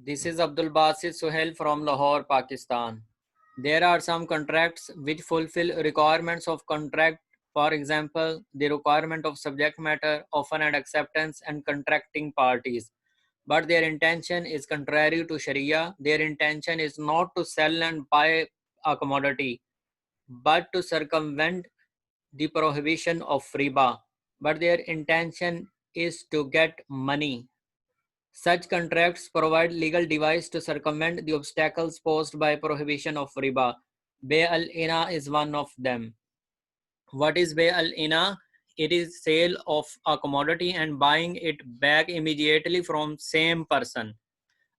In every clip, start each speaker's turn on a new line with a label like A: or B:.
A: This is Abdul Basit Suhail from Lahore, Pakistan. There are some contracts which fulfill requirements of contract. For example, the requirement of subject matter, offer and acceptance, and contracting parties. But their intention is contrary to Sharia. Their intention is not to sell and buy a commodity, but to circumvent the prohibition of riba. But their intention is to get money. Such contracts provide legal device to circumvent the obstacles posed by prohibition of riba. Bay al-ina is one of them. What is bay al-ina? It is sale of a commodity and buying it back immediately from same person.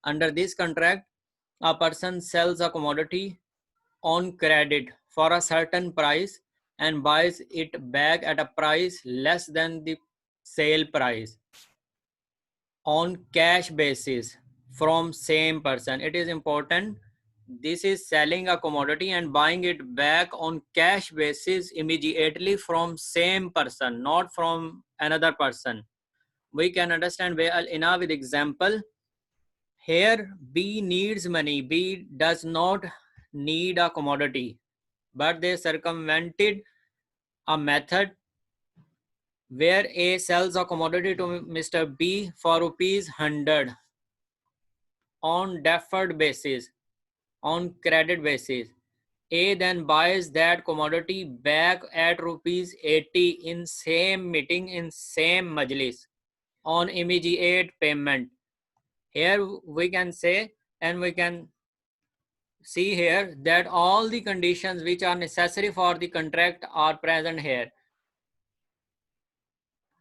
A: Under this contract, a person sells a commodity on credit for a certain price and buys it back at a price less than the sale price on cash basis from same person. It is important. This is selling a commodity and buying it back on cash basis immediately from same person, not from another person. We can understand bay al-ina with example. Here B needs money. B does not need a commodity, but they circumvented a method where A sells a commodity to Mr. B for rupees 100 on deferred basis, on credit basis. A then buys that commodity back at rupees 80 in same meeting, in same majlis, on immediate payment. Here we can say, and we can see here, that all the conditions which are necessary for the contract are present here.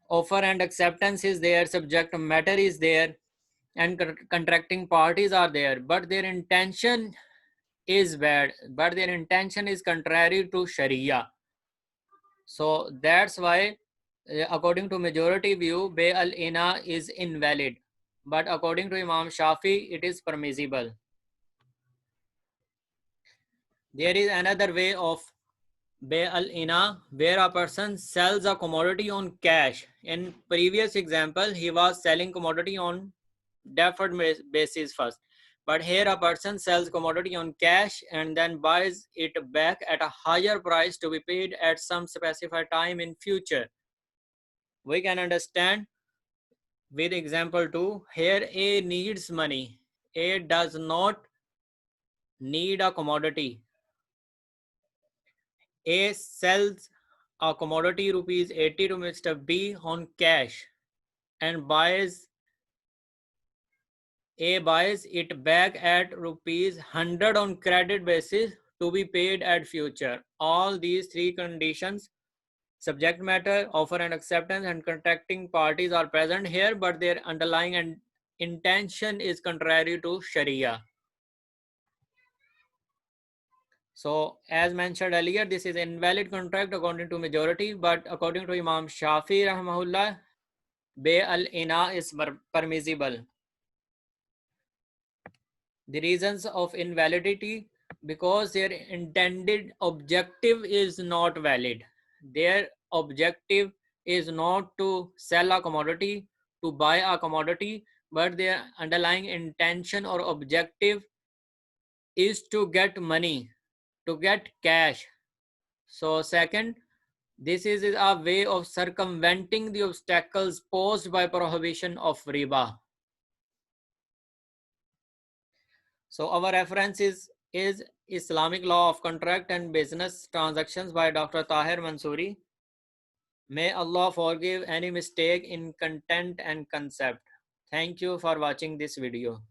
A: Offer and acceptance is there, subject matter is there, and contracting parties are there, but their intention is bad, but their intention is contrary to Sharia. So that's why, according to majority view, bay al-ina is invalid, but according to Imam Shafi, it is permissible. There is another way of bay al-ina where a person sells a commodity on cash. In previous example, he was selling commodity on deferred basis first, but here a person sells commodity on cash and then buys it back at a higher price to be paid at some specified time in future. We can understand with example 2. Here A needs money. A does not need a commodity. A sells a commodity rupees 80 to Mr. B on cash and buys it back at rupees 100 on credit basis to be paid at future. All these three conditions, subject matter, offer and acceptance, and contracting parties are present here, but their underlying and intention is contrary to Sharia. So as mentioned earlier, this is invalid contract according to majority, but according to Imam Shafi rahimahullah, bay al-ina is permissible. The reasons of invalidity: because their intended objective is not valid. Their objective is not to sell a commodity, to buy a commodity, but their underlying intention or objective is to get money, to get cash. So second, this is a way of circumventing the obstacles posed by prohibition of riba. So our reference is Islamic Law of Contract and Business Transactions by Dr. Tahir Mansoori. May Allah forgive any mistake in content and concept. Thank you for watching this video.